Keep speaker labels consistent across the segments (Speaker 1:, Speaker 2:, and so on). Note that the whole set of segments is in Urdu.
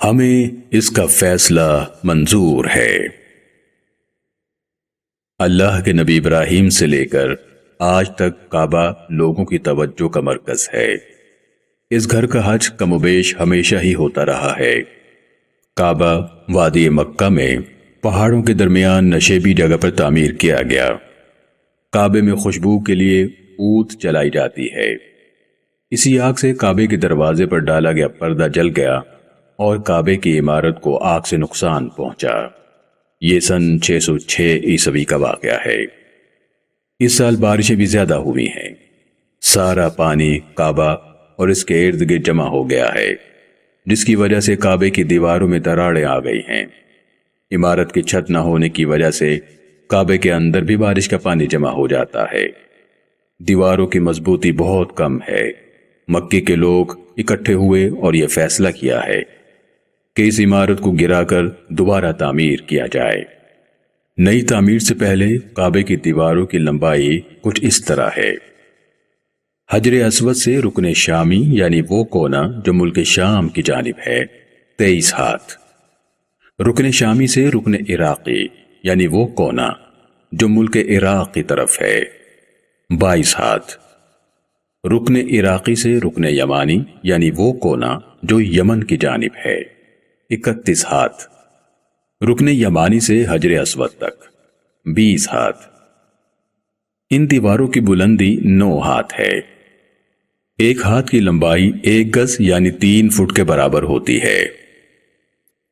Speaker 1: ہمیں اس کا فیصلہ منظور ہے۔ اللہ کے نبی ابراہیم سے لے کر آج تک کعبہ لوگوں کی توجہ کا مرکز ہے۔ اس گھر کا حج کم و بیش ہمیشہ ہی ہوتا رہا ہے۔ کعبہ وادی مکہ میں پہاڑوں کے درمیان نشیبی جگہ پر تعمیر کیا گیا۔ کعبے میں خوشبو کے لیے عود جلائی جاتی ہے۔ اسی آگ سے کعبے کے دروازے پر ڈالا گیا پردہ جل گیا اور کعبے کی عمارت کو آگ سے نقصان پہنچا۔ یہ سن 606 عیسوی کا واقعہ ہے۔ اس سال بارشیں بھی زیادہ ہوئی ہیں۔ سارا پانی کعبہ اور اس کے ارد گرد جمع ہو گیا ہے، جس کی وجہ سے کعبے کی دیواروں میں دراڑیں آ گئی ہیں۔ عمارت کی چھت نہ ہونے کی وجہ سے کعبے کے اندر بھی بارش کا پانی جمع ہو جاتا ہے۔ دیواروں کی مضبوطی بہت کم ہے۔ مکے کے لوگ اکٹھے ہوئے اور یہ فیصلہ کیا ہے کہ اس عمارت کو گرا کر دوبارہ تعمیر کیا جائے۔ نئی تعمیر سے پہلے کعبے کی دیواروں کی لمبائی کچھ اس طرح ہے۔ حجر اسود سے رکن شامی یعنی وہ کونا جو ملک شام کی جانب ہے 23 ہاتھ۔ رکن شامی سے رکن عراقی یعنی وہ کونا جو ملک عراق کی طرف ہے 22 ہاتھ۔ رکن عراقی سے رکن یمانی یعنی وہ کونا جو یمن کی جانب ہے 31 ہاتھ۔ رکن یمانی سے حجر اسود تک 20 ہاتھ۔ ان دیواروں کی بلندی 9 ہاتھ ہے۔ ایک ہاتھ کی لمبائی 1 گز یعنی 3 فٹ کے برابر ہوتی ہے۔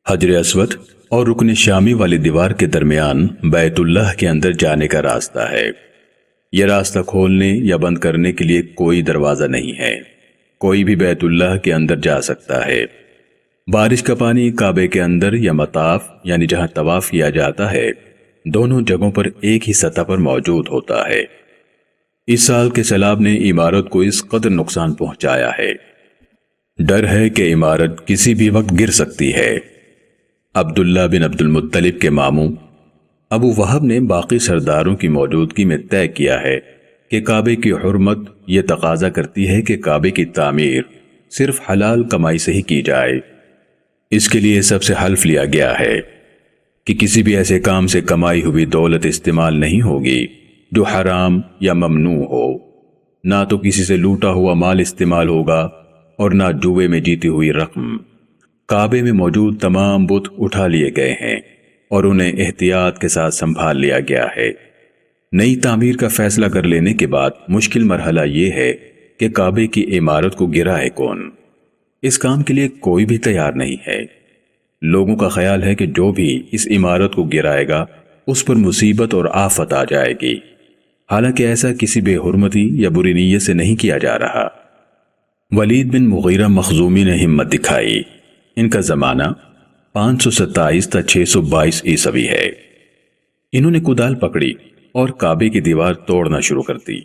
Speaker 1: حجر اسود اور رکن شامی والی دیوار کے درمیان بیت اللہ کے اندر جانے کا راستہ ہے۔ یہ راستہ کھولنے یا بند کرنے کے لیے کوئی دروازہ نہیں ہے۔ کوئی بھی بیت اللہ کے اندر جا سکتا ہے۔ بارش کا پانی کعبے کے اندر یا مطاف یعنی جہاں طواف کیا جاتا ہے دونوں جگہوں پر ایک ہی سطح پر موجود ہوتا ہے۔ اس سال کے سیلاب نے عمارت کو اس قدر نقصان پہنچایا ہے۔ ڈر ہے کہ عمارت کسی بھی وقت گر سکتی ہے۔ عبداللہ بن عبد المطلب کے ماموں ابو وہب نے باقی سرداروں کی موجودگی میں طے کیا ہے کہ کعبے کی حرمت یہ تقاضا کرتی ہے کہ کعبے کی تعمیر صرف حلال کمائی سے ہی کی جائے۔ اس کے لیے سب سے حلف لیا گیا ہے کہ کسی بھی ایسے کام سے کمائی ہوئی دولت استعمال نہیں ہوگی جو حرام یا ممنوع ہو۔ نہ تو کسی سے لوٹا ہوا مال استعمال ہوگا اور نہ جوئے میں جیتی ہوئی رقم۔ کعبے میں موجود تمام بت اٹھا لیے گئے ہیں اور انہیں احتیاط کے ساتھ سنبھال لیا گیا ہے۔ نئی تعمیر کا فیصلہ کر لینے کے بعد مشکل مرحلہ یہ ہے کہ کعبے کی عمارت کو گرائے کون۔ اس کام کے لیے کوئی بھی تیار نہیں ہے۔ لوگوں کا خیال ہے کہ جو بھی اس عمارت کو گرائے گا اس پر مصیبت اور آفت آ جائے گی، حالانکہ ایسا کسی بے حرمتی یا بری نیت سے نہیں کیا جا رہا۔ ولید بن مغیرہ مخزومی نے ہمت دکھائی۔ ان کا زمانہ 527 تا 622 عیسوی ہے۔ انہوں نے کدال پکڑی اور کعبے کی دیوار توڑنا شروع کر دی۔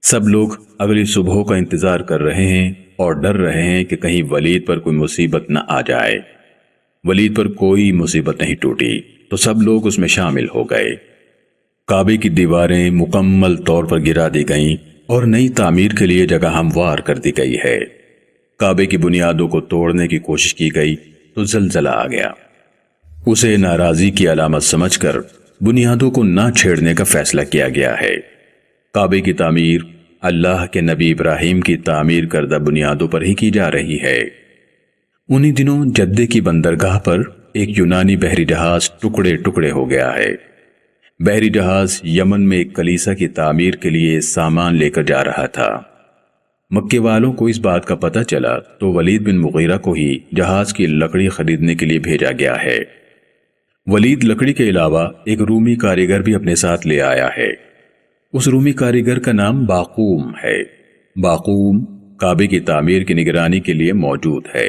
Speaker 1: سب لوگ اگلی صبح کا انتظار کر رہے ہیں اور ڈر رہے ہیں کہ کہیں ولید پر کوئی مصیبت نہ آ جائے۔ ولید پر کوئی مصیبت نہیں ٹوٹی تو سب لوگ اس میں شامل ہو گئے۔ کعبے کی دیواریں مکمل طور پر گرا دی گئیں اور نئی تعمیر کے لیے جگہ ہموار کر دی گئی ہے۔ کعبے کی بنیادوں کو توڑنے کی کوشش کی گئی تو زلزلہ آ گیا۔ اسے ناراضی کی علامت سمجھ کر بنیادوں کو نہ چھیڑنے کا فیصلہ کیا گیا ہے۔ کعبے کی تعمیر اللہ کے نبی ابراہیم کی تعمیر کردہ بنیادوں پر ہی کی جا رہی ہے۔ انہی دنوں جدے کی بندرگاہ پر ایک یونانی بحری جہاز ٹکڑے ٹکڑے ہو گیا ہے۔ بحری جہاز یمن میں ایک کلیسا کی تعمیر کے لیے سامان لے کر جا رہا تھا۔ مکے والوں کو اس بات کا پتہ چلا تو ولید بن مغیرہ کو ہی جہاز کی لکڑی خریدنے کے لیے بھیجا گیا ہے۔ ولید لکڑی کے علاوہ ایک رومی کاریگر بھی اپنے ساتھ لے آیا ہے۔ اس رومی کاریگر کا نام باقوم ہے۔ باقوم کعبے کی تعمیر کی نگرانی کے لیے موجود ہے۔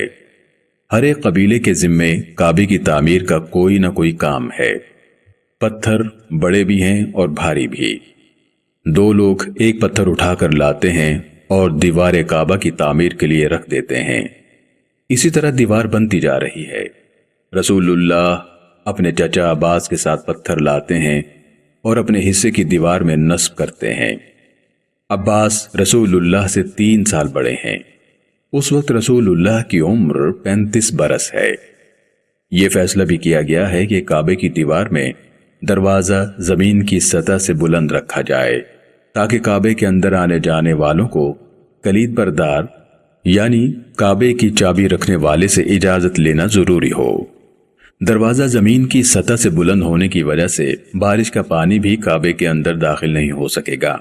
Speaker 1: ہر ایک قبیلے کے ذمے کعبے کی تعمیر کا کوئی نہ کوئی کام ہے۔ پتھر بڑے بھی ہیں اور بھاری بھی۔ 2 لوگ ایک پتھر اٹھا کر لاتے ہیں اور دیوار کعبہ کی تعمیر کے لیے رکھ دیتے ہیں۔ اسی طرح دیوار بنتی جا رہی ہے۔ رسول اللہ اپنے چچا عباس کے ساتھ پتھر لاتے ہیں اور اپنے حصے کی دیوار میں نصب کرتے ہیں۔ عباس رسول اللہ سے 3 سال بڑے ہیں۔ اس وقت رسول اللہ کی عمر 35 برس ہے۔ یہ فیصلہ بھی کیا گیا ہے کہ کعبے کی دیوار میں دروازہ زمین کی سطح سے بلند رکھا جائے تاکہ کعبے کے اندر آنے جانے والوں کو کلید بردار یعنی کعبے کی چابی رکھنے والے سے اجازت لینا ضروری ہو۔ دروازہ زمین کی سطح سے بلند ہونے کی وجہ سے بارش کا پانی بھی کعبے کے اندر داخل نہیں ہو سکے گا۔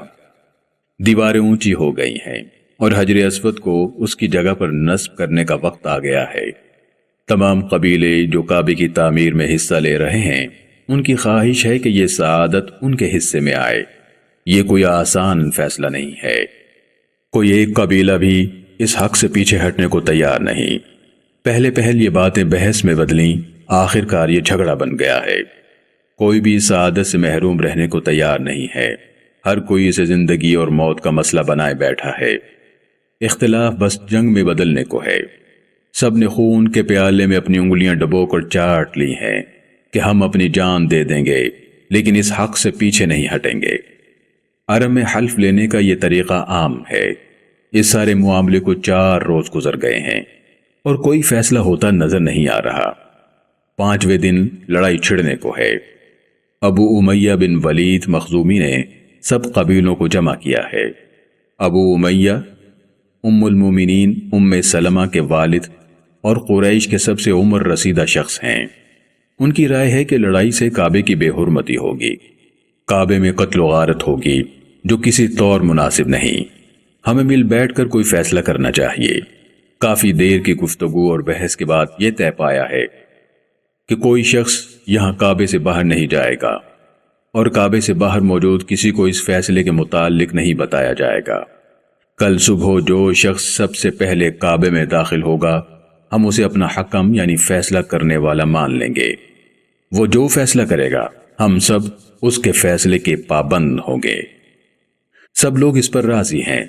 Speaker 1: دیواریں اونچی ہو گئی ہیں اور حجر اسود کو اس کی جگہ پر نصب کرنے کا وقت آ گیا ہے۔ تمام قبیلے جو کعبے کی تعمیر میں حصہ لے رہے ہیں ان کی خواہش ہے کہ یہ سعادت ان کے حصے میں آئے۔ یہ کوئی آسان فیصلہ نہیں ہے۔ کوئی ایک قبیلہ بھی اس حق سے پیچھے ہٹنے کو تیار نہیں۔ پہلے پہل یہ باتیں بحث میں بدلیں، آخر کار یہ جھگڑا بن گیا ہے۔ کوئی بھی سعادت سے محروم رہنے کو تیار نہیں ہے۔ ہر کوئی اسے زندگی اور موت کا مسئلہ بنائے بیٹھا ہے۔ اختلاف بس جنگ میں بدلنے کو ہے۔ سب نے خون کے پیالے میں اپنی انگلیاں ڈبو کر چاٹ لی ہیں کہ ہم اپنی جان دے دیں گے لیکن اس حق سے پیچھے نہیں ہٹیں گے۔ عرب میں حلف لینے کا یہ طریقہ عام ہے۔ اس سارے معاملے کو 4 روز گزر گئے ہیں اور کوئی فیصلہ ہوتا نظر نہیں آ رہا۔ 5ویں دن لڑائی چھڑنے کو ہے۔ ابو امیہ بن ولید مخزومی نے سب قبیلوں کو جمع کیا ہے۔ ابو امیہ ام المومنین ام سلمہ کے والد اور قریش کے سب سے عمر رسیدہ شخص ہیں۔ ان کی رائے ہے کہ لڑائی سے کعبے کی بے حرمتی ہوگی، کعبے میں قتل و غارت ہوگی جو کسی طور مناسب نہیں۔ ہمیں مل بیٹھ کر کوئی فیصلہ کرنا چاہیے۔ کافی دیر کی گفتگو اور بحث کے بعد یہ طے پایا ہے کہ کوئی شخص یہاں کعبے سے باہر نہیں جائے گا اور کعبے سے باہر موجود کسی کو اس فیصلے کے متعلق نہیں بتایا جائے گا۔ کل صبح جو شخص سب سے پہلے کعبے میں داخل ہوگا ہم اسے اپنا حکم یعنی فیصلہ کرنے والا مان لیں گے۔ وہ جو فیصلہ کرے گا ہم سب اس کے فیصلے کے پابند ہوں گے۔ سب لوگ اس پر راضی ہیں۔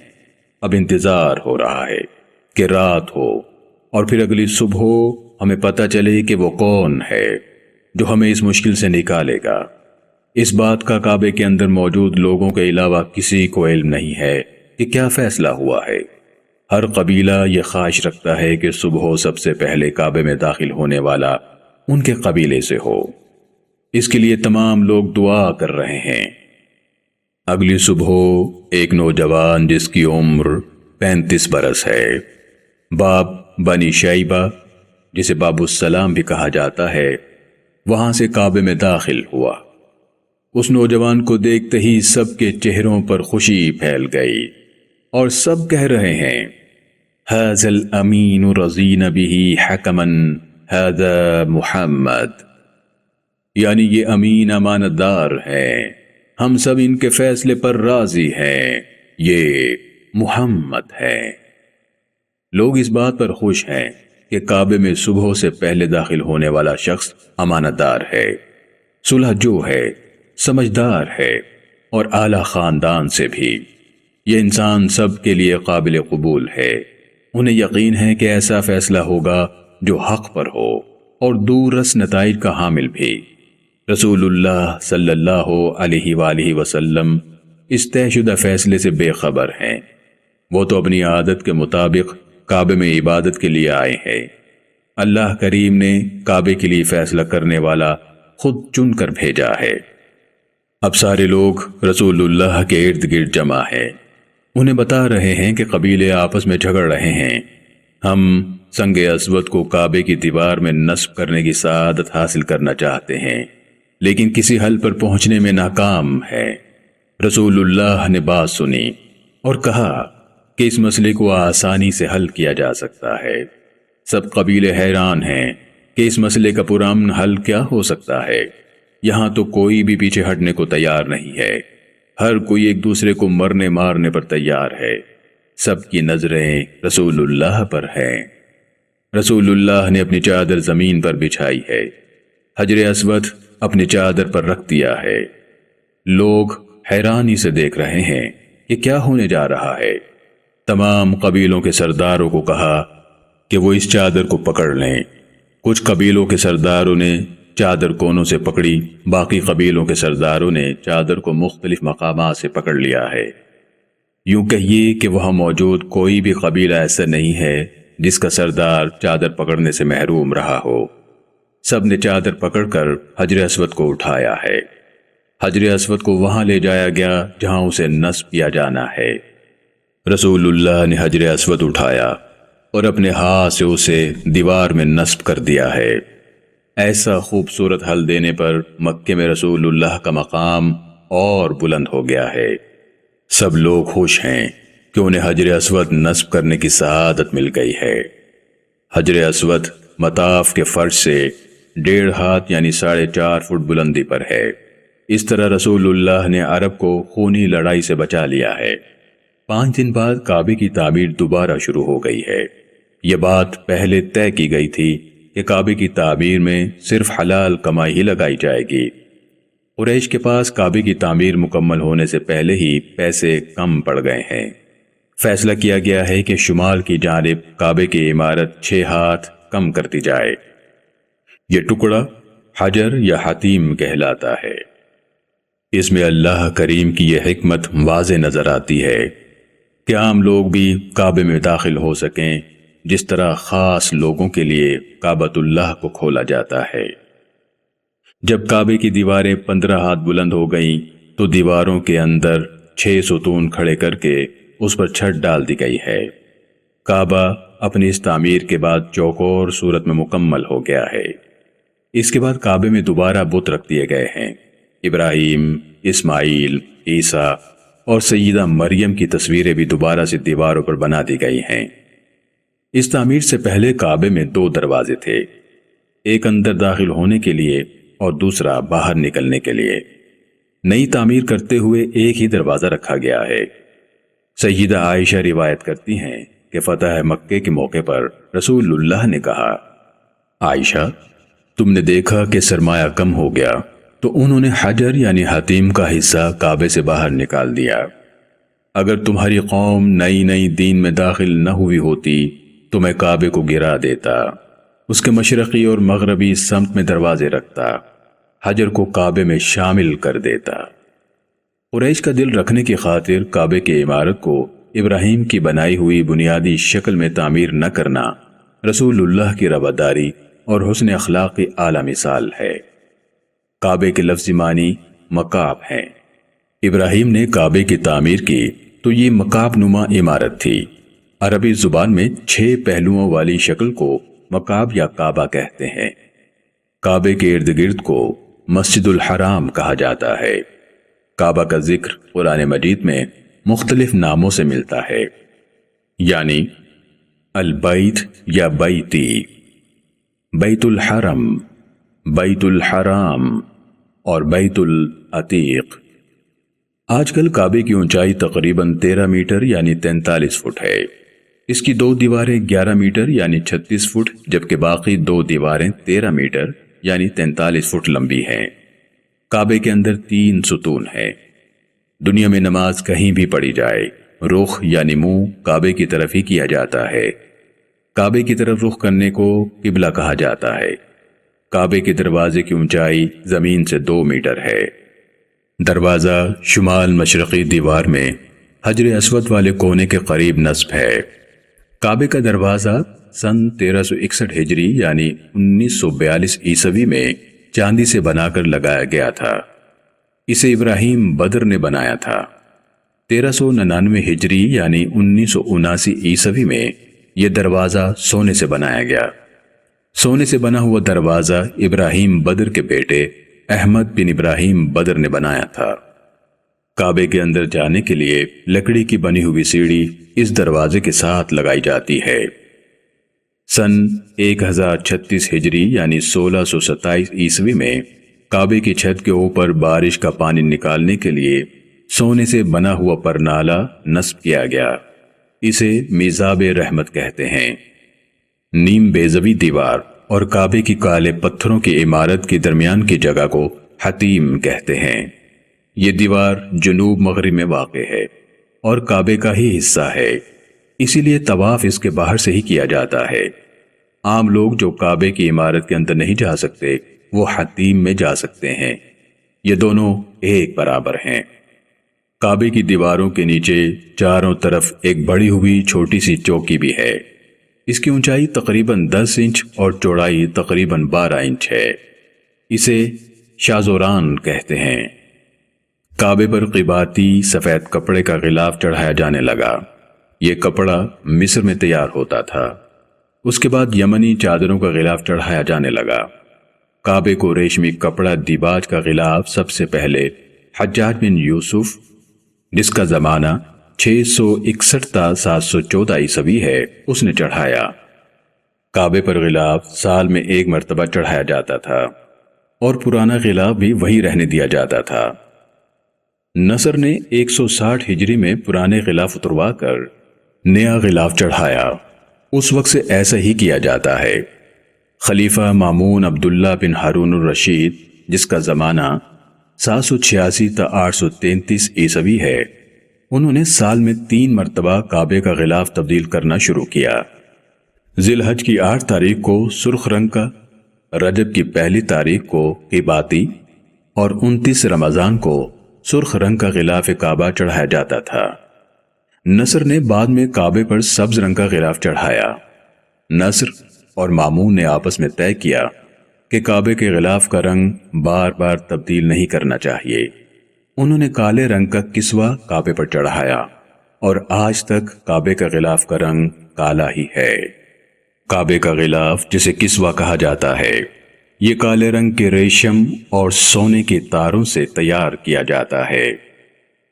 Speaker 1: اب انتظار ہو رہا ہے کہ رات ہو اور پھر اگلی صبح ہمیں پتہ چلے کہ وہ کون ہے جو ہمیں اس مشکل سے نکالے گا۔ اس بات کا کعبے کے اندر موجود لوگوں کے علاوہ کسی کو علم نہیں ہے کہ کیا فیصلہ ہوا ہے۔ ہر قبیلہ یہ خواہش رکھتا ہے کہ صبح سب سے پہلے کعبے میں داخل ہونے والا ان کے قبیلے سے ہو۔ اس کے لیے تمام لوگ دعا کر رہے ہیں۔ اگلی صبح ایک نوجوان جس کی عمر 35 برس ہے، باب بنی شیبہ جسے باب السلام بھی کہا جاتا ہے، وہاں سے کعبے میں داخل ہوا۔ اس نوجوان کو دیکھتے ہی سب کے چہروں پر خوشی پھیل گئی اور سب کہہ رہے ہیں ھذا الامین رضین بہ حکما ھذا محمد، یعنی یہ امین امانت دار ہے، ہم سب ان کے فیصلے پر راضی ہیں، یہ محمد ہے۔ لوگ اس بات پر خوش ہیں کہ کعبے میں صبح سے پہلے داخل ہونے والا شخص امانت دار ہے، صلح جو ہے، سمجھدار ہے اور اعلیٰ خاندان سے بھی۔ یہ انسان سب کے لیے قابل قبول ہے۔ انہیں یقین ہے کہ ایسا فیصلہ ہوگا جو حق پر ہو اور دور رس نتائج کا حامل بھی۔ رسول اللہ صلی اللہ علیہ وآلہ وسلم اس طے شدہ فیصلے سے بے خبر ہیں۔ وہ تو اپنی عادت کے مطابق کعبے میں عبادت کے لیے آئے ہیں۔ اللہ کریم نے کعبے کے لیے فیصلہ کرنے والا خود چن کر بھیجا ہے۔ اب سارے لوگ رسول اللہ کے ارد گرد جمع ہیں۔ انہیں بتا رہے ہیں کہ قبیلے آپس میں جھگڑ رہے ہیں۔ ہم سنگ اسود کو کعبے کی دیوار میں نصب کرنے کی سعادت حاصل کرنا چاہتے ہیں لیکن کسی حل پر پہنچنے میں ناکام ہے۔ رسول اللہ نے بات سنی اور کہا کہ اس مسئلے کو آسانی سے حل کیا جا سکتا ہے۔ سب قبیلے حیران ہیں کہ اس مسئلے کا پرامن حل کیا ہو سکتا ہے۔ یہاں تو کوئی بھی پیچھے ہٹنے کو تیار نہیں ہے۔ ہر کوئی ایک دوسرے کو مرنے مارنے پر تیار ہے۔ سب کی نظریں رسول اللہ پر ہیں۔ رسول اللہ نے اپنی چادر زمین پر بچھائی ہے، حجر اسود اپنی چادر پر رکھ دیا ہے۔ لوگ حیرانی سے دیکھ رہے ہیں کہ کیا ہونے جا رہا ہے۔ تمام قبیلوں کے سرداروں کو کہا کہ وہ اس چادر کو پکڑ لیں۔ کچھ قبیلوں کے سرداروں نے چادر کونوں سے پکڑی، باقی قبیلوں کے سرداروں نے چادر کو مختلف مقامات سے پکڑ لیا ہے۔ یوں کہیے کہ وہاں موجود کوئی بھی قبیلہ ایسا نہیں ہے جس کا سردار چادر پکڑنے سے محروم رہا ہو۔ سب نے چادر پکڑ کر حجر اسود کو اٹھایا ہے۔ حجر اسود کو وہاں لے جایا گیا جہاں اسے نصب کیا جانا ہے۔ رسول اللہ نے حجر اسود اٹھایا اور اپنے ہاتھ سے اسے دیوار میں نصب کر دیا ہے۔ ایسا خوبصورت حل دینے پر مکے میں رسول اللہ کا مقام اور بلند ہو گیا ہے۔ سب لوگ خوش ہیں کہ انہیں حجر اسود نصب کرنے کی سعادت مل گئی ہے۔ حجر اسود مطاف کے فرش سے 1.5 ہاتھ یعنی 4.5 فٹ بلندی پر ہے۔ اس طرح رسول اللہ نے عرب کو خونی لڑائی سے بچا لیا ہے۔ 5 دن بعد کعبے کی تعمیر دوبارہ شروع ہو گئی ہے۔ یہ بات پہلے طے کی گئی تھی کہ کعبے کی تعمیر میں صرف حلال کمائی ہی لگائی جائے گی۔ قریش کے پاس کعبے کی تعمیر مکمل ہونے سے پہلے ہی پیسے کم پڑ گئے ہیں۔ فیصلہ کیا گیا ہے کہ شمال کی جانب کعبے کی عمارت 6 ہاتھ کم کر دی جائے۔ یہ ٹکڑا حجر یا حتیم کہلاتا ہے۔ اس میں اللہ کریم کی یہ حکمت واضح نظر آتی ہے کہ عام لوگ بھی کعبے میں داخل ہو سکیں، جس طرح خاص لوگوں کے لیے کعبۃ اللہ کو کھولا جاتا ہے۔ جب کعبے کی دیواریں 15 ہاتھ بلند ہو گئیں تو دیواروں کے اندر 6 ستون کھڑے کر کے اس پر چھت ڈال دی گئی ہے۔ کعبہ اپنی اس تعمیر کے بعد چوکور صورت میں مکمل ہو گیا ہے۔ اس کے بعد کعبے میں دوبارہ بت رکھ دیے گئے ہیں۔ ابراہیم، اسماعیل، عیسیٰ اور سیدہ مریم کی تصویریں بھی دوبارہ سے دیواروں پر بنا دی گئی ہیں۔ اس تعمیر سے پہلے کعبے میں 2 دروازے تھے، ایک اندر داخل ہونے کے لیے اور دوسرا باہر نکلنے کے لیے۔ نئی تعمیر کرتے ہوئے ایک ہی دروازہ رکھا گیا ہے۔ سیدہ عائشہ روایت کرتی ہیں کہ فتح مکے کے موقع پر رسول اللہ نے کہا، عائشہ تم نے دیکھا کہ سرمایہ کم ہو گیا تو انہوں نے حجر یعنی حتیم کا حصہ کعبے سے باہر نکال دیا۔ اگر تمہاری قوم نئی دین میں داخل نہ ہوئی ہوتی تو میں کعبے کو گرا دیتا، اس کے مشرقی اور مغربی سمت میں دروازے رکھتا، حجر کو کعبے میں شامل کر دیتا۔ قریش کا دل رکھنے کی خاطر کعبے کی عمارت کو ابراہیم کی بنائی ہوئی بنیادی شکل میں تعمیر نہ کرنا رسول اللہ کی رواداری اور حسن اخلاق کی اعلیٰ مثال ہے۔ کعبے کے لفظی معنی مکعب ہیں۔ ابراہیم نے کعبے کی تعمیر کی تو یہ مکعب نما عمارت تھی۔ عربی زبان میں 6 پہلوؤں والی شکل کو مکعب یا کعبہ کہتے ہیں۔ کعبے کے ارد گرد کو مسجد الحرام کہا جاتا ہے۔ کعبہ کا ذکر قرآن مجید میں مختلف ناموں سے ملتا ہے، یعنی البیت یا بیتی، بیت الحرم، بیت الحرام اور بیت العتیق۔ آج کل کعبے کی اونچائی تقریباً 13 میٹر یعنی 43 فٹ ہے۔ اس کی 2 دیواریں 11 میٹر یعنی 36 فٹ جبکہ باقی 2 دیواریں 13 میٹر یعنی 43 فٹ لمبی ہیں۔ کعبے کے اندر 3 ستون ہیں۔ دنیا میں نماز کہیں بھی پڑھی جائے، رخ یعنی منہ کعبے کی طرف ہی کیا جاتا ہے۔ کعبے کی طرف رخ کرنے کو قبلہ کہا جاتا ہے۔ کعبے کے دروازے کی اونچائی زمین سے 2 میٹر ہے۔ دروازہ شمال مشرقی دیوار میں حجر اسود والے کونے کے قریب نصب ہے۔ کعبے کا دروازہ سن 1361 ہجری یعنی 1942 عیسوی میں چاندی سے بنا کر لگایا گیا تھا۔ اسے ابراہیم بدر نے بنایا تھا۔ 1399 ہجری یعنی 1979 عیسوی میں یہ دروازہ سونے سے بنایا گیا۔ سونے سے بنا ہوا دروازہ ابراہیم بدر کے بیٹے احمد بن ابراہیم بدر نے بنایا تھا۔ کعبے کے اندر جانے کے لیے لکڑی کی بنی ہوئی سیڑھی اس دروازے کے ساتھ لگائی جاتی ہے۔ سن 1036 ہجری یعنی 1627 عیسوی میں کعبے کی چھت کے اوپر بارش کا پانی نکالنے کے لیے سونے سے بنا ہوا پرنالہ نصب کیا گیا۔ اسے میزاب رحمت کہتے ہیں۔ نیم بیضوی دیوار اور کعبے کی کالے پتھروں کی عمارت کے درمیان کی جگہ کو حتیم کہتے ہیں۔ یہ دیوار جنوب مغرب میں واقع ہے اور کعبے کا ہی حصہ ہے، اسی لیے طواف اس کے باہر سے ہی کیا جاتا ہے۔ عام لوگ جو کعبے کی عمارت کے اندر نہیں جا سکتے وہ حتیم میں جا سکتے ہیں۔ یہ دونوں ایک برابر ہیں۔ کعبے کی دیواروں کے نیچے چاروں طرف ایک بڑی ہوئی چھوٹی سی چوکی بھی ہے۔ اس کی اونچائی تقریباً 10 انچ اور چوڑائی تقریباً 12 انچ ہے۔ اسے شازوران کہتے ہیں۔ کعبے پر قباتی سفید کپڑے کا غلاف چڑھایا جانے لگا۔ یہ کپڑا مصر میں تیار ہوتا تھا۔ اس کے بعد یمنی چادروں کا غلاف چڑھایا جانے لگا۔ کعبے کو ریشمی کپڑا دیباج کا غلاف سب سے پہلے حجاج بن یوسف، جس کا زمانہ 661 تا 714 عیسوی ہے، اس نے چڑھایا۔ کعبے پر غلاف سال میں ایک مرتبہ چڑھایا جاتا تھا اور پرانا غلاف بھی وہی رہنے دیا جاتا تھا۔ نصر نے 160 ہجری میں پرانے غلاف اتروا کر نیا غلاف چڑھایا۔ اس وقت سے ایسا ہی کیا جاتا ہے۔ خلیفہ مامون عبداللہ بن ہارون الرشید، جس کا زمانہ 786 تا 833 عیسوی ہے، انہوں نے سال میں 3 مرتبہ کعبے کا غلاف تبدیل کرنا شروع کیا۔ ذی الحج کی 8 تاریخ کو سرخ رنگ کا، رجب کی 1 تاریخ کو قباتی اور 29 رمضان کو سرخ رنگ کا غلاف کعبہ چڑھایا جاتا تھا۔ نصر نے بعد میں کعبے پر سبز رنگ کا غلاف چڑھایا۔ نصر اور مامون نے آپس میں طے کیا کہ کعبے کے غلاف کا رنگ بار بار تبدیل نہیں کرنا چاہیے۔ انہوں نے کالے رنگ کا کسوہ کعبے پر چڑھایا اور آج تک کعبے کا غلاف کا رنگ کالا ہی ہے۔ کعبے کا غلاف، جسے کسوہ کہا جاتا ہے، یہ کالے رنگ کے ریشم اور سونے کے تاروں سے تیار کیا جاتا ہے۔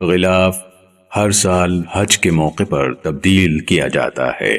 Speaker 1: غلاف ہر سال حج کے موقع پر تبدیل کیا جاتا ہے۔